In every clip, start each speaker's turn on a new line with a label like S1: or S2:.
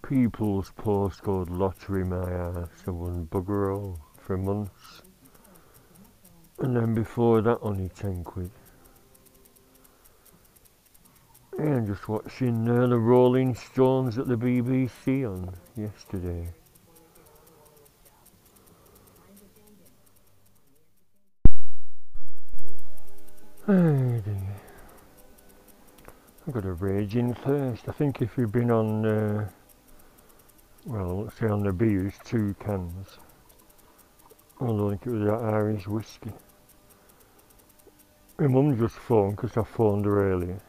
S1: People's postcode lottery, my ass. I won bugger all for months. And then before that, only 10 quid. Yeah, just watching the Rolling Stones at the BBC on yesterday. Oh dear. I've got a raging thirst. I think if you've been on, well, let's say on the beers, 2 cans. I don't think it was that Irish whiskey. My mum just phoned because I phoned her earlier.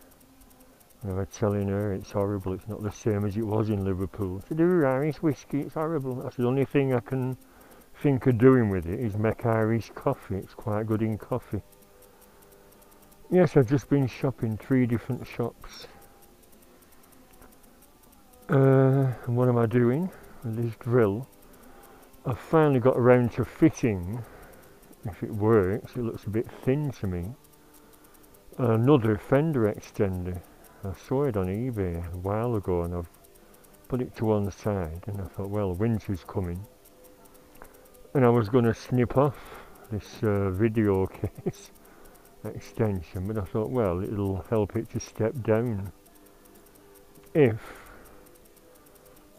S1: And I was telling her it's horrible, it's not the same as it was in Liverpool. I said, Irish whiskey, it's horrible. That's the only thing I can think of doing with it is make Irish coffee. It's quite good in coffee. Yes, I've just been shopping 3 different shops. And what am I doing with this drill? I've finally got around to fitting, if it works, it looks a bit thin to me, another fender extender. I saw it on eBay a while ago and I've put it to one side and I thought, well, winter's coming. And I was going to snip off this video case extension, but I thought, well, it'll help it to step down if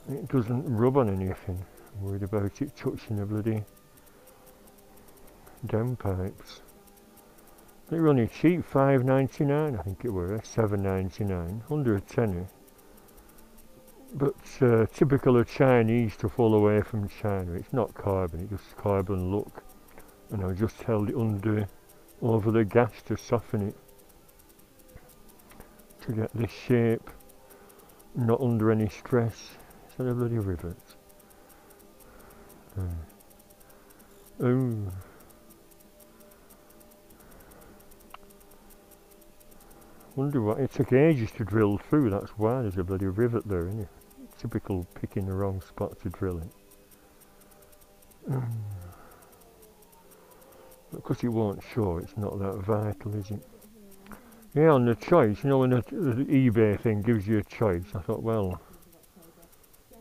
S1: it doesn't rub on anything. I'm worried about it touching the bloody downpipes. They were only cheap, £5.99 I think it were, £7.99, under a tenner. But typical of Chinese to fall away from China. It's not carbon, it's just carbon look. And I just held it over the gas to soften it, to get this shape, not under any stress. Is that a bloody rivet? Oh. Wonder what, it took ages to drill through, that's why there's a bloody rivet there, isn't it? Typical picking the wrong spot to drill it. Because it won't show, it's not that vital, is it? Yeah, on the choice, you know, when the eBay thing gives you a choice, I thought, well,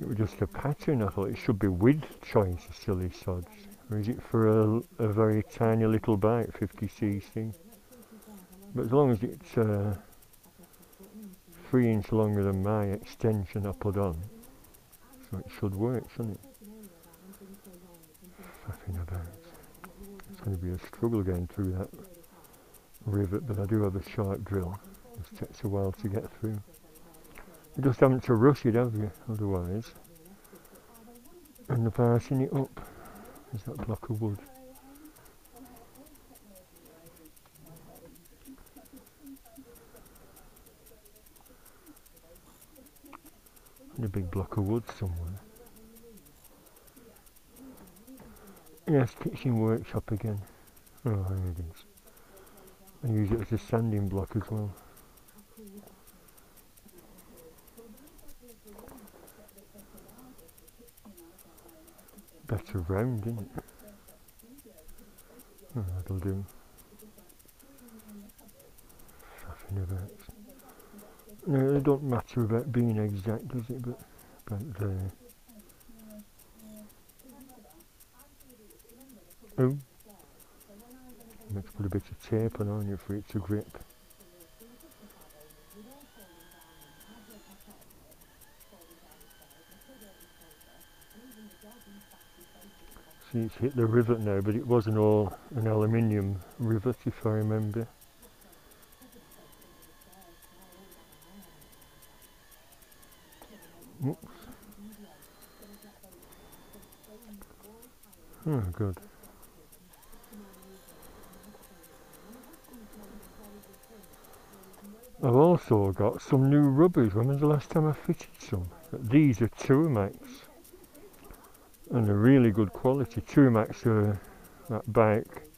S1: it was just a pattern. I thought it should be with choice, silly sods. Or is it for a very tiny little bike, 50cc? But as long as it's 3 inches longer than my extension I put on, so it should work, shouldn't it? Faffing about. It's going to be a struggle getting through that rivet, but I do have a sharp drill. It just takes a while to get through. You just haven't to rush it, have you? Otherwise. And the passing it up is that block of wood. And a big block of wood somewhere. Yes, kitchen workshop again. Oh, here it is. I use it as a sanding block as well. Better round, isn't it? Oh, that'll do. Faffing about. No, it don't matter about being exact, does it? But about there. Oh. Let's put a bit of tape on you for it to grip. See, it's hit the rivet now, but it wasn't all an aluminium rivet, if I remember. Oops. Oh, good. I've also got some new rubbers. When was the last time I fitted some? These are Turmax, and they're really good quality. Turmax are that bike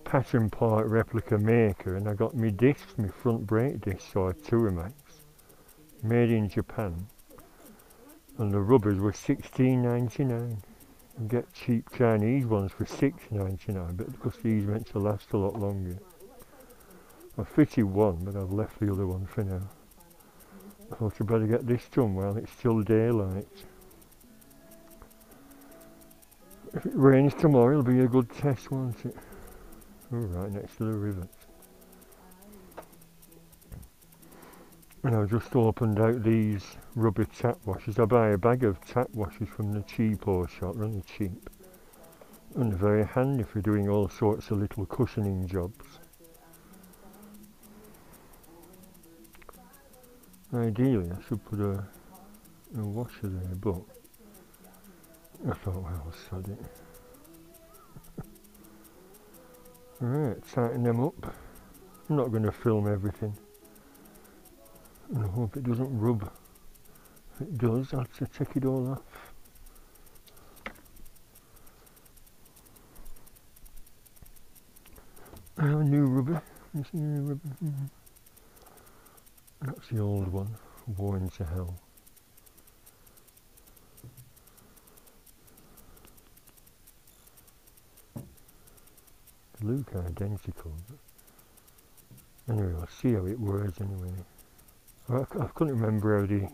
S1: pattern part replica maker, and I got my discs, my front brake discs are Turmax, made in Japan, and the rubbers were $16.99. You get cheap Chinese ones for $6.99, but because these meant to last a lot longer. I fitted one, but I've left the other one for now. I thought I'd better get this done while it's still daylight. If it rains tomorrow, it'll be a good test, won't it? Oh, right next to the river. And I've just opened out these rubber tap washers. I buy a bag of tap washers from the cheapo shop, really cheap. And they're very handy for doing all sorts of little cushioning jobs. Ideally, I should put a washer there, but I thought, well, sod it. Right, tighten them up. I'm not going to film everything. And I hope it doesn't rub. If it does, I'll have to take it all off. New rubber. You see new rubber? That's the old one, worn to hell. They look identical. Anyway, I'll see how it works anyway. I couldn't remember how they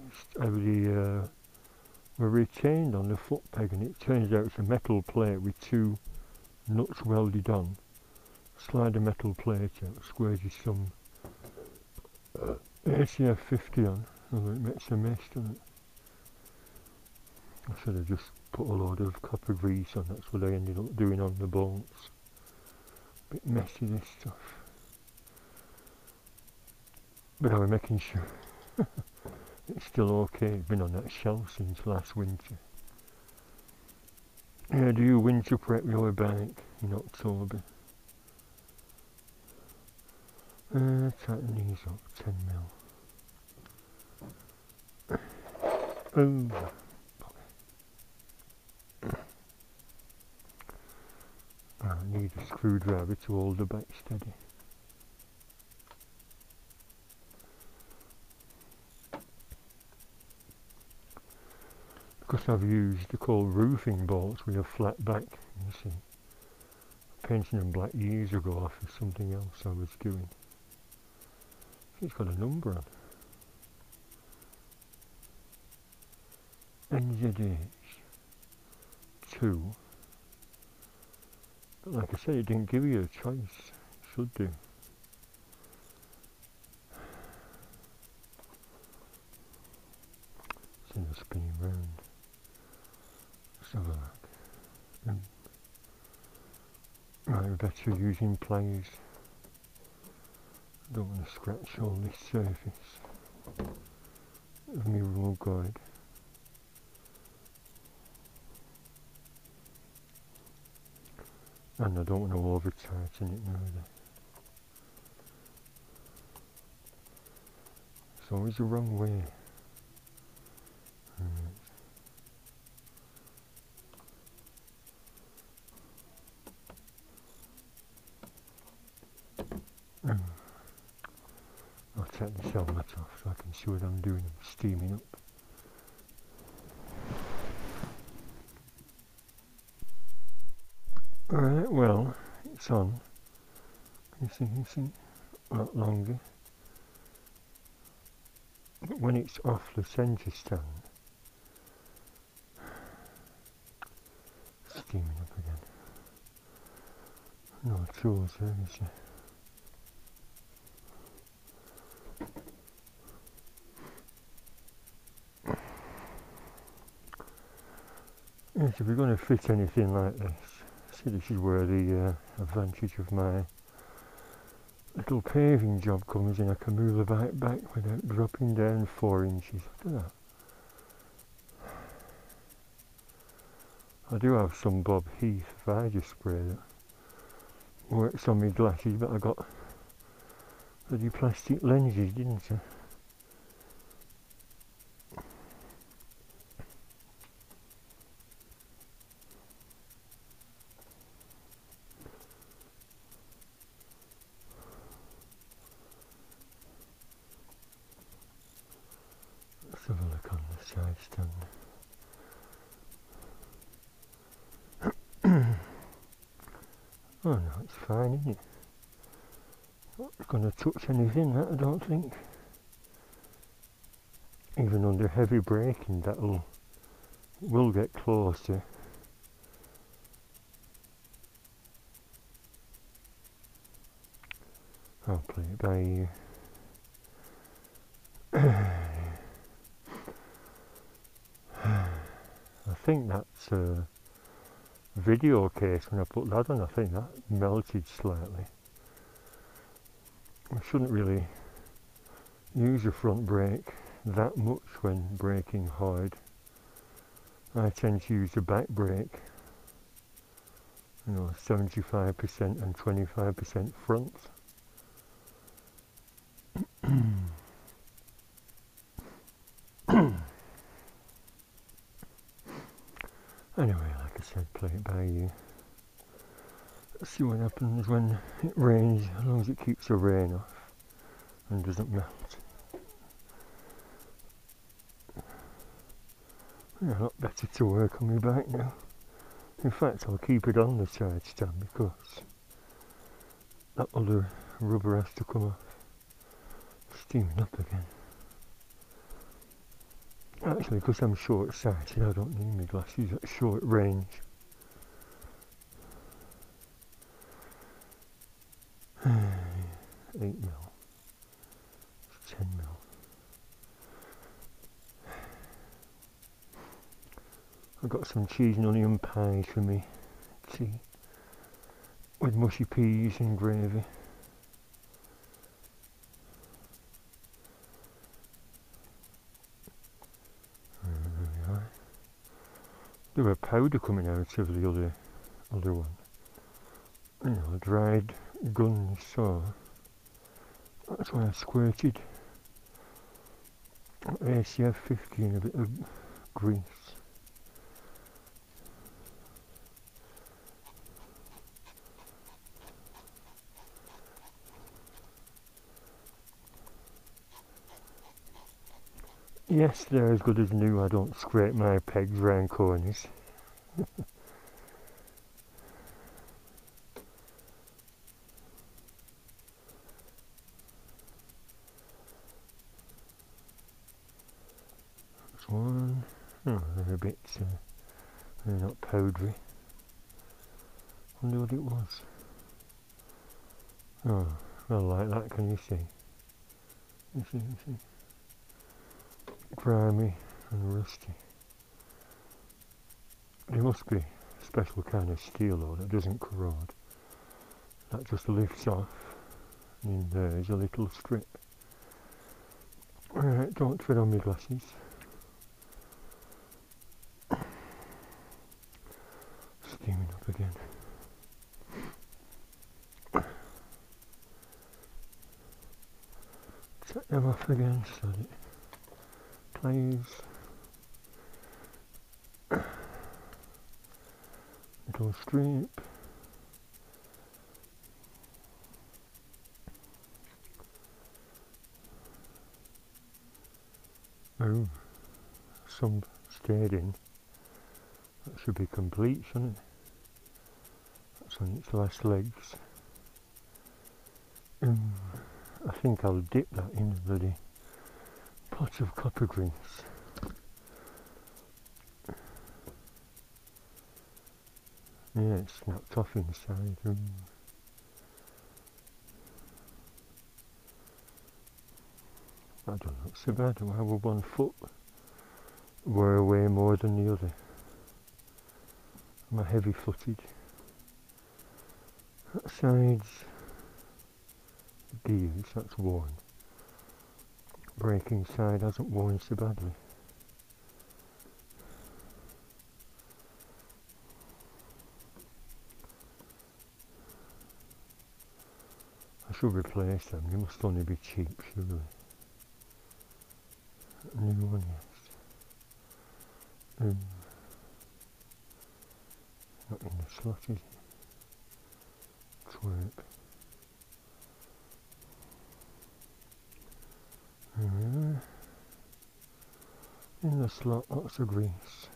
S1: were retained on the footpeg, and it turns out it's a metal plate with two nuts welded on. Slide the metal plate out, squares you some ACF 50 on, although it makes a mess, doesn't it? I should have just put a load of copper grease on, that's what I ended up doing on the bolts. Bit messy, this stuff. But I was making sure it's still okay. It's been on that shelf since last winter. Yeah, do you winter prep your bike in October? Tighten these up, 10 mil. I need a screwdriver to hold the bike steady. Because I've used the called roofing bolts with a flat back, you see. Painting them black years ago off of something else I was doing. It's got a number on. NZH 2. But like I said, it didn't give you a choice. It should do. It's in the spinning round. Let's have a look. Right, better using pliers. I don't want to scratch all this surface of my roll guide. And I don't want to over tighten it neither. It's always the wrong way. I'll take the helmet off so I can see what I'm doing. I'm steaming up. Alright, well, it's on. You see, a lot longer. But when it's off the centre stand, steaming up again. No tools there, is there? Yes, if we're going to fit anything like this, see, this is where the advantage of my little paving job comes in. I can move the bike back without dropping down 4 inches. Look at that. I do have some Bob Heath Viger spray that works on my glasses, but I got bloody plastic lenses, didn't I? Let's have a look on the side stand. Oh no, it's fine, isn't it? Not going to touch anything, that I don't think. Even under heavy braking, will get closer. I'll play it by ear. I think that's a video case. When I put that on, I think that melted slightly. I shouldn't really use a front brake that much when braking hard. I tend to use the back brake, 75% and 25% front. Anyway, like I said, play it by ear. Let's see what happens when it rains, as long as it keeps the rain off and doesn't melt. Yeah, a lot better to work on my bike now. In fact, I'll keep it on the charge stand because that other rubber has to come off. Steaming up again. Actually, because I'm short-sighted, I don't need my glasses at short range. £8 mil. 10 mil. I've got some cheese and onion pies for me tea with mushy peas and gravy. There were powder coming out of the other one. Dried gun saw. That's why I squirted ACF 50 and a bit of grease. Yes, they're as good as new. I don't scrape my pegs round corners. That's one. Oh, they're a bit, they're not powdery. Wonder what it was. Oh, I like that, can you see? You see. Grimy and rusty. There must be a special kind of steel though that doesn't corrode. That just lifts off, and in there is a little strip. Alright, don't tread on my glasses. Steaming up again. Set them off again so that it plays. Little strip. Oh, some stayed in. That should be complete, shouldn't it? That's on its last legs. I think I'll dip that in a bloody pot of copper grease. Yeah, it's snapped off inside. That doesn't look so bad. Why would one foot wear away more than the other? I'm heavy footed. That side's gears, that's worn. Braking side hasn't worn so badly. I should replace them, they must only be cheap, surely. New one, yes. Not in the slot, is it? Twerp. In the slot, lots of grease.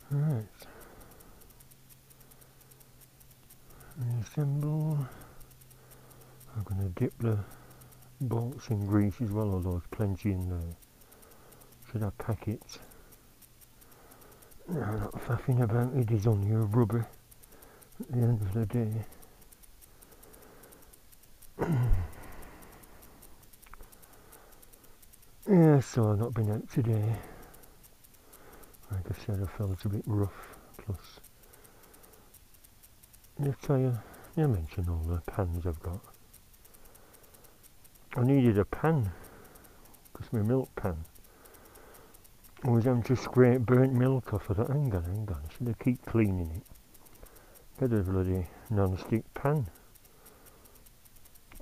S1: Right. Reassemble. I'm going to dip the bolts in grease as well, although there's plenty in there. Should I pack it No, I'm not faffing about, it is only a rubber at the end of the day. Yeah, so I've not been out today. Like I said, I felt a bit rough. Plus, I mention all the pans I've got. I needed a pan, because my milk pan, I was having to scrape burnt milk off. I thought, hang on, should I keep cleaning it? Get a bloody non-stick pan.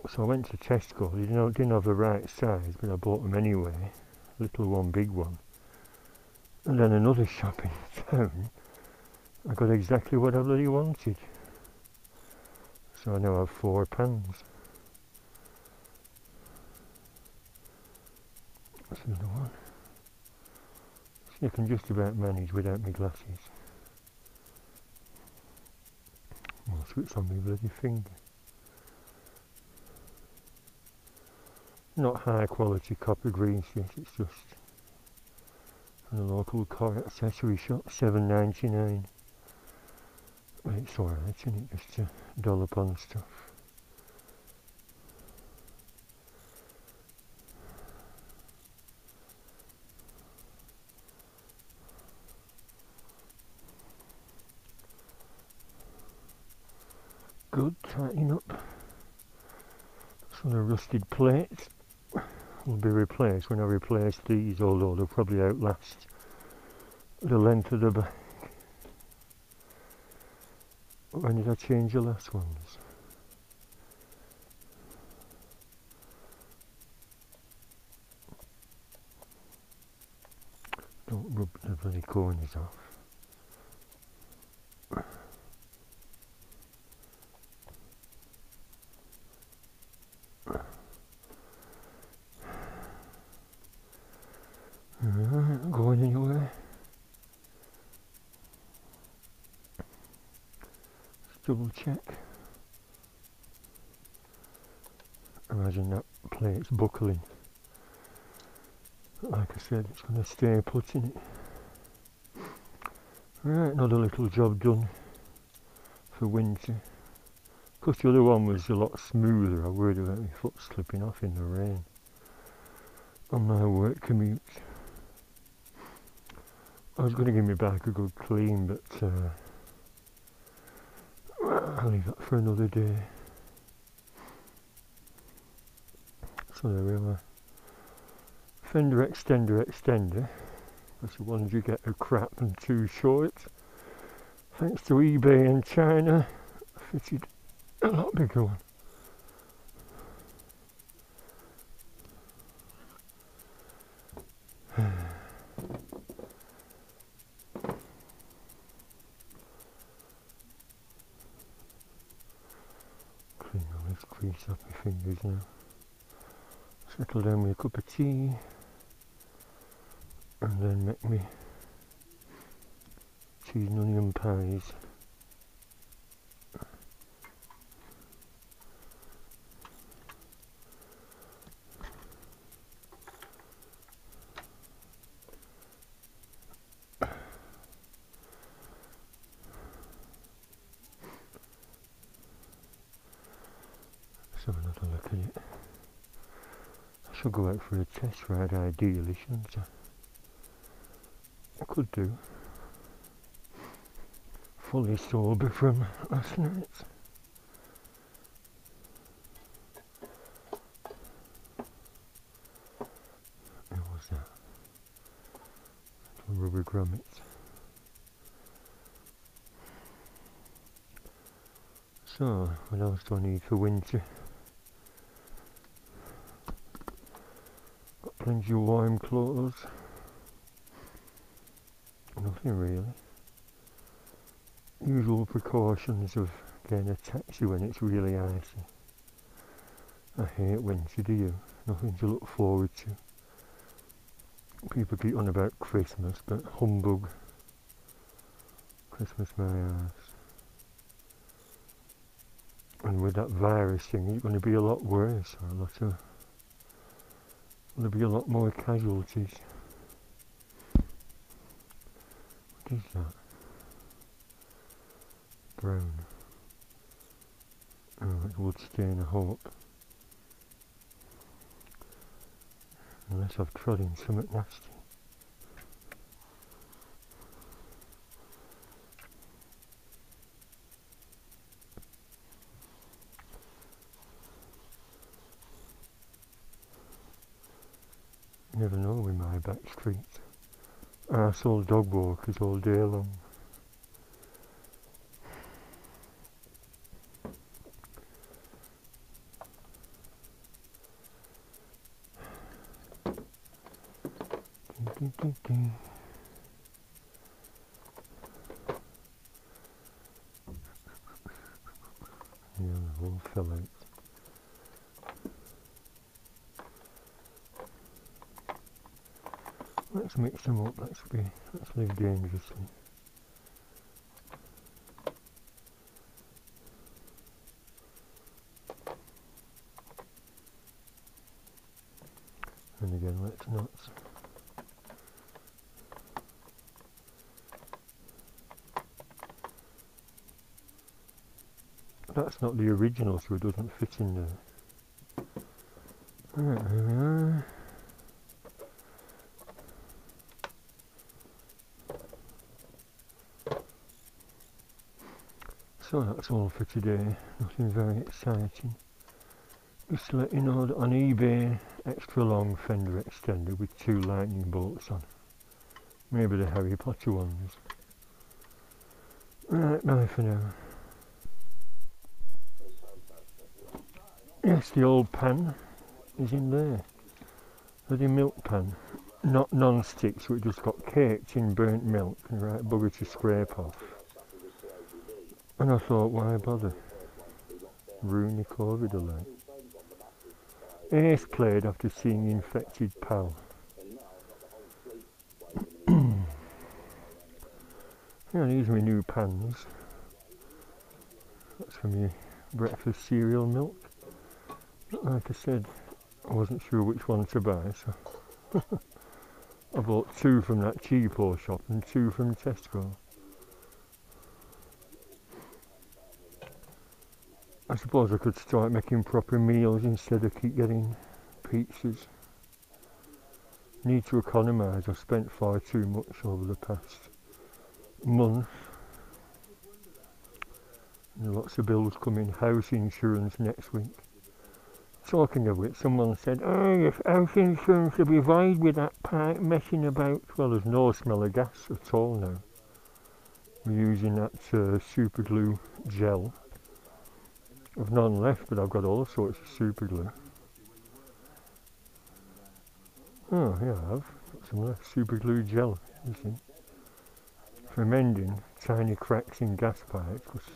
S1: So I went to Tesco, they didn't have the right size, but I bought them anyway. Little one, big one. And then another shop in town, I got exactly what I bloody wanted. So I now have 4 pans. That's another one. So I can just about manage without my glasses. Most of it's on my bloody finger. Not high quality copper grease yet, it's just from the local car accessory shop, $7.99. Well, it's alright, isn't it? Just to dollop on stuff. Good, tighten up. Some of the rusted plates will be replaced when I replace these, although they'll probably outlast the length of the back. When did I change the last ones? Don't rub the bloody corners off. Not going anywhere. Let's double check. Imagine that plate's buckling. But like I said, it's going to stay put in it. Right, another little job done for winter. Of course the other one was a lot smoother. I worried about my foot slipping off in the rain on my work commute. I was going to give my back a good clean, but I'll leave that for another day. So there we are. Fender extender. That's the ones you get are crap and too short. Thanks to eBay and China, I fitted a lot bigger one. Clean all this grease off my fingers now. Settle down with a cup of tea and then make me cheese and onion pies. Let's have another look at it. I should go out for a test ride ideally, shouldn't I? I could do. Fully sober from last night. What was that? Little rubber grommets. So, what else do I need for winter? Got plenty of warm clothes. Nothing really. Usual precautions of getting a taxi when it's really icy. I hate winter, do you? Nothing to look forward to. People keep on about Christmas, but humbug. Christmas my arse. And with that virus thing, it's going to be a lot worse. There'll be a lot more casualties. What is that? Brown. Oh, it's wood stain, I hope. Unless I've trod in something nasty. Never know with my back streets. I saw dog walkers all day long. Yeah, they all fell out. Let's mix them up, let's live dangerously. And again, let's not. That's not the original, so it doesn't fit in there. Right, there we are. So that's all for today, nothing very exciting. Just to let you know that on eBay, extra long fender extender with 2 lightning bolts on. Maybe the Harry Potter ones. Right, bye for now. Yes, the old pan is in there. The milk pan. Not non-stick, so it just got caked in burnt milk and right bugger to scrape off. And I thought, why bother? Ruin the COVID alert. Ace played after seeing infected pal. Yeah, these are my new pans. That's for me breakfast cereal milk. But like I said, I wasn't sure which one to buy, so I bought 2 from that cheapo shop and 2 from Tesco. I suppose I could start making proper meals instead of keep getting pizzas. Need to economise. I've spent far too much over the past month. And lots of bills coming. House insurance next week. Talking of which, someone said, oh, your house insurance will be void with that pipe messing about. Well, there's no smell of gas at all now. We're using that super glue gel. I've none left, but I've got all sorts of super glue. Oh, yeah, I have. Got some left super glue gel, you see. For mending tiny cracks in gas pipes.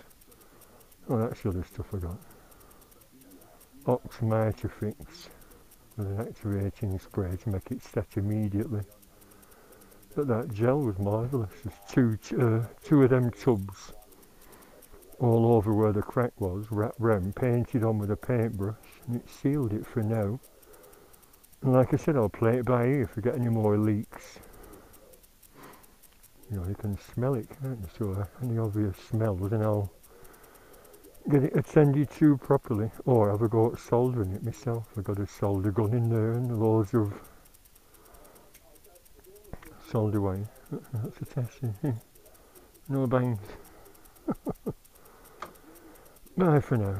S1: Oh, that's the other stuff I got. Ox mitre fix with an activating spray to make it set immediately. But that gel was marvellous. There's two of them tubs all over where the crack was, wrapped round, painted on with a paintbrush, and it sealed it for now. And like I said, I'll play it by ear if I get any more leaks. You know, you can smell it, can't you? So any obvious smells, and I'll get it attended to properly, or have a go at soldering it myself. I've got a solder gun in there and loads of solder wire. That's a test. No bangs. Bye for now.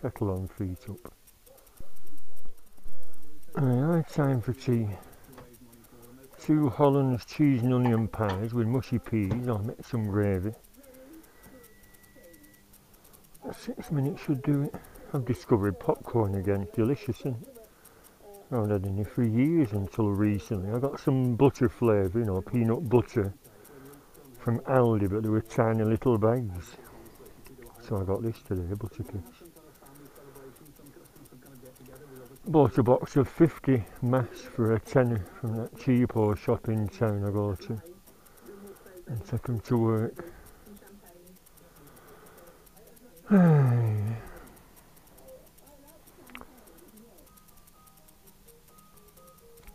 S1: Kettle on, feet up. Right, time for tea. 2 Hollands cheese and onion pies with mushy peas. I'll make some gravy. 6 minutes should do it. I've discovered popcorn again. It's delicious, isn't it? I haven't had any for years until recently. I got some butter flavour, you know, peanut butter from Aldi, but they were tiny little bags. So I got this today, butter kits. Bought a box of 50 mass for a tenner from that cheapo shop in town I go to. And take them to work.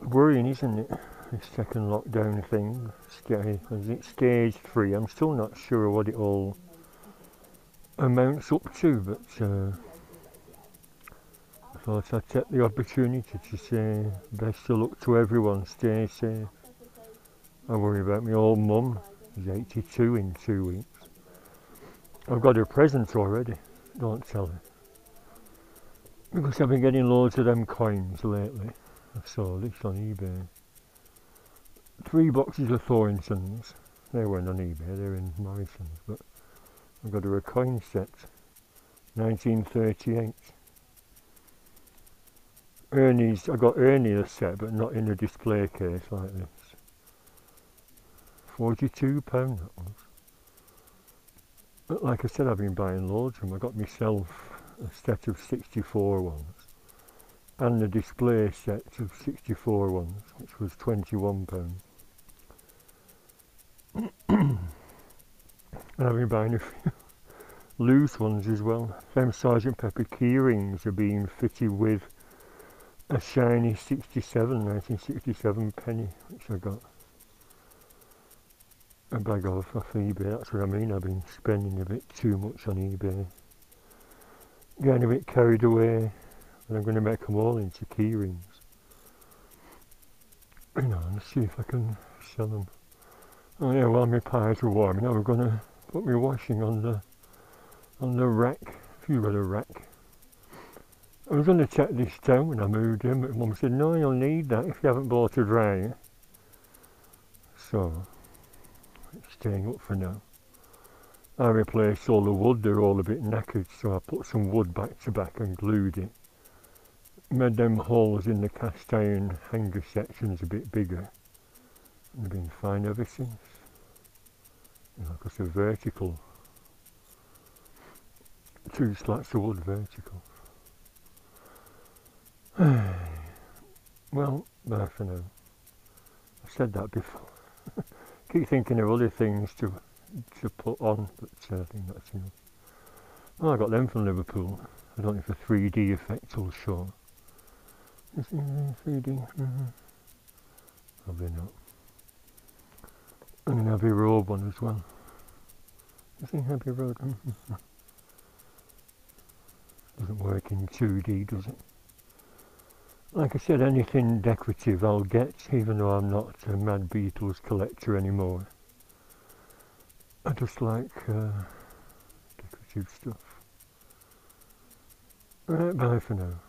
S1: Worrying, isn't it? this second lockdown thing. Is it stage 3? I'm still not sure what it all amounts up to, but I thought I'd take the opportunity to say best of luck to everyone, stay safe. I worry about my old mum, she's 82 in 2 weeks. I've got her present already, don't tell her. Because I've been getting loads of them coins lately. I saw this on eBay. 3 boxes of Thorntons. They weren't on eBay, they're in Morrison's, but I got her a coin set. 1938. I got Ernie a set, but not in a display case like this. £42 that was. But like I said, I've been buying loads of them. I got myself a set of 64 ones and a display set of 64 ones, which was £21. And I've been buying a few loose ones as well. Them Sergeant Pepper key rings are being fitted with a shiny 1967 penny, which I got a bag of off eBay. That's what I mean, I've been spending a bit too much on eBay. Getting a bit carried away, and I'm going to make them all into key rings. You know, and see if I can sell them. Oh yeah, while my pies are warming, I'm going to put my washing on the rack. If you got a rack. I was going to check this down when I moved in, but Mum said, no, you'll need that if you haven't bought a dryer. So, it's staying up for now. I replaced all the wood, they're all a bit knackered, so I put some wood back to back and glued it. Made them holes in the cast iron hanger sections a bit bigger. And they've been fine ever since. You know, because they're vertical. 2 slats of wood vertical. Well, bye for now. I've said that before. Keep thinking of other things to put on, but I think that's enough. Oh, I got them from Liverpool. I don't know if a 3D effect will show. Is it 3D? Probably not. And an Abbey Road one as well. Is it Abbey Road? Doesn't work in 2D, does it? Like I said, anything decorative I'll get, even though I'm not a Mad Beatles collector anymore. I just like decorative stuff. Right, bye for now.